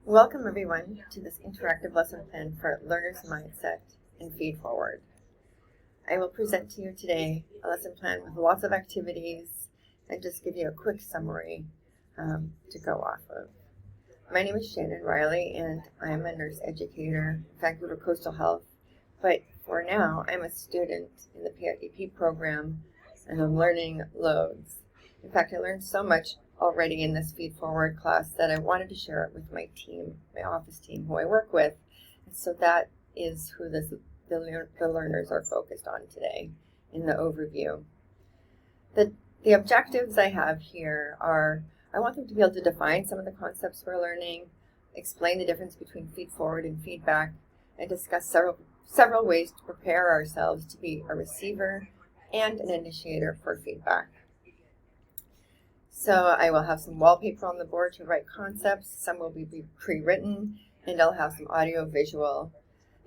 Welcome everyone to this interactive lesson plan for Learner's Mindset in Feedforward. I will present to you today a lesson plan with lots of activities and just give you a quick summary to go off of. My name is Shannon Riley and I am a nurse educator, Faculty of Coastal Health, but for now I'm a student in the PIDP program and I'm learning loads. In fact, I learned so much already in this Feedforward class that I wanted to share it with my team, my office team, who I work with. And so that is who the learners are focused on today in the overview. The objectives I have here are, I want them to be able to define some of the concepts we're learning, explain the difference between feedforward and feedback, and discuss several ways to prepare ourselves to be a receiver and an initiator for feedback. So I will have some wallpaper on the board to write concepts, some will be pre-written, and I'll have some audio-visual.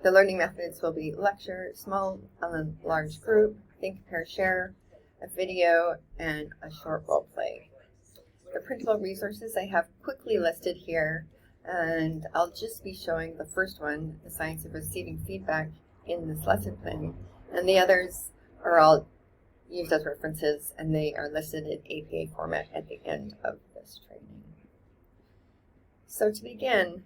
The learning methods will be lecture, small and large group, think, pair, share, a video, and a short role play. The printable resources I have quickly listed here, and I'll just be showing the first one, the science of receiving feedback, in this lesson plan, and the others are all used as references, and they are listed in APA format at the end of this training. So to begin,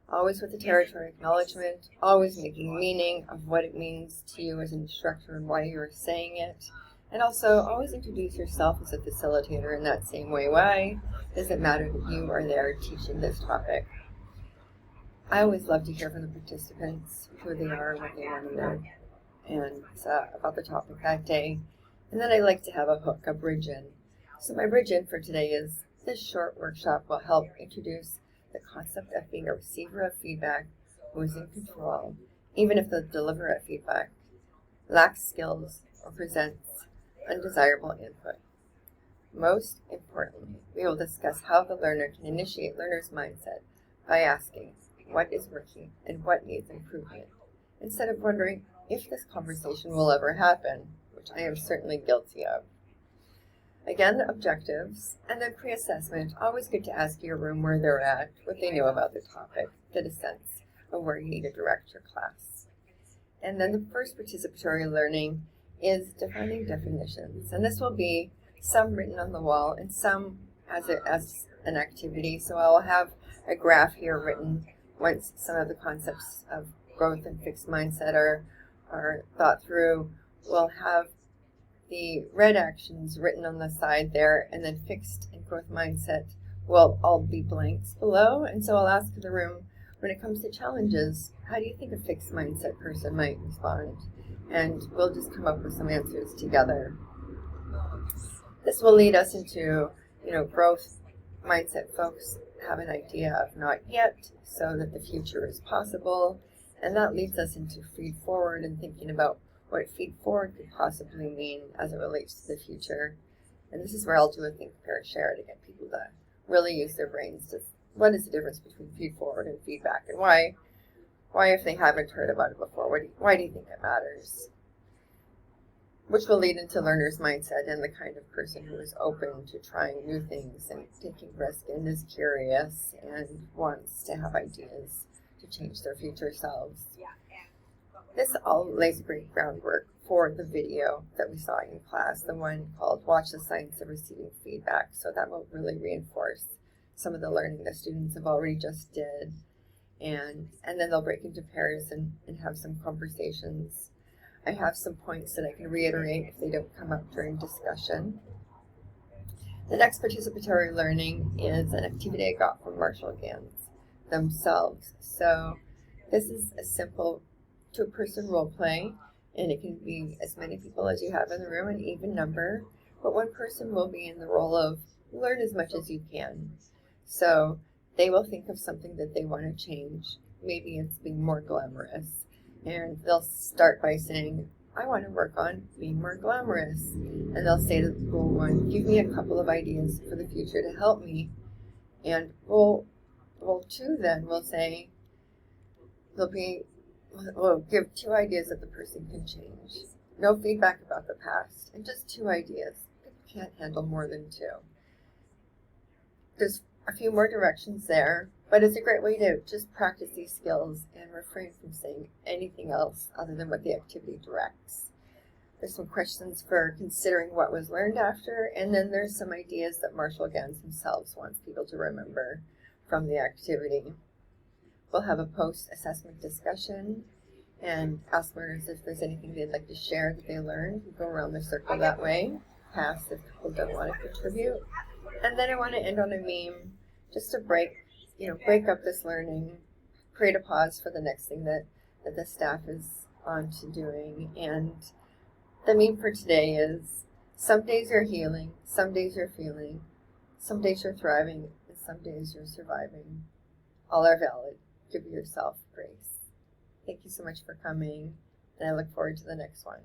always with the territory acknowledgement, always making meaning of what it means to you as an instructor and why you're saying it, and also always introduce yourself as a facilitator in that same way. Why does it matter that you are there teaching this topic? I always love to hear from the participants, who they are, what they want to know, and about the topic that day. And then I like to have a hook, a bridge in. So my bridge in for today is, this short workshop will help introduce the concept of being a receiver of feedback who is in control, even if the deliverer of feedback lacks skills or presents undesirable input. Most importantly, we will discuss how the learner can initiate learner's mindset by asking what is working and what needs improvement, instead of wondering if this conversation will ever happen, which I am certainly guilty of. Again, objectives, and then pre-assessment. Always good to ask your room where they're at, what they know about the topic, get a sense of where you need to direct your class. And then the first participatory learning is defining definitions, and this will be some written on the wall and some as an activity. So I'll have a graph here written once some of the concepts of growth and fixed mindset are thought through. We'll have the red actions written on the side there, and then fixed and growth mindset will all be blanks below. And so I'll ask the room, when it comes to challenges, how do you think a fixed mindset person might respond? And we'll just come up with some answers together. This will lead us into, growth mindset folks have an idea of not yet, so that the future is possible. And that leads us into feed forward and thinking about what feed forward could possibly mean as it relates to the future. And this is where I'll do a think, pair, share to get people to really use their brains to, what is the difference between feed forward and feedback, and why if they haven't heard about it before, why do you think it matters? Which will lead into learner's mindset and the kind of person who is open to trying new things and taking risk and is curious and wants to have ideas to change their future selves. This all lays great groundwork for the video that we saw in class, the one called Watch the Science of Receiving Feedback. So that will really reinforce some of the learning the students have already just did. And then they'll break into pairs and have some conversations. I have some points that I can reiterate if they don't come up during discussion. The next participatory learning is an activity I got from Marshall Gans themselves. So this is a simple two-person role play, and it can be as many people as you have in the room, an even number, but one person will be in the role of learn as much as you can. So they will think of something that they want to change. Maybe it's being more glamorous, and they'll start by saying, I want to work on being more glamorous. And they'll say to role one, give me a couple of ideas for the future to help me. And role two then will say, we'll give two ideas that the person can change. No feedback about the past, and just two ideas. People can't handle more than two. There's a few more directions there, But it's a great way to just practice these skills and refrain from saying anything else other than what the activity directs. There's some questions for considering what was learned after, and then there's some ideas that Marshall Gans himself wants people to remember from the activity. We'll have a post-assessment discussion and ask learners if there's anything they'd like to share that they learned. We'll go around the circle that way, pass if people don't want to contribute. And then I want to end on a meme just to break up this learning, create a pause for the next thing that the staff is on to doing. And the meme for today is, some days you're healing, some days you're feeling, some days you're thriving, and some days you're surviving. All are valid. Give yourself grace. Thank you so much for coming, and I look forward to the next one.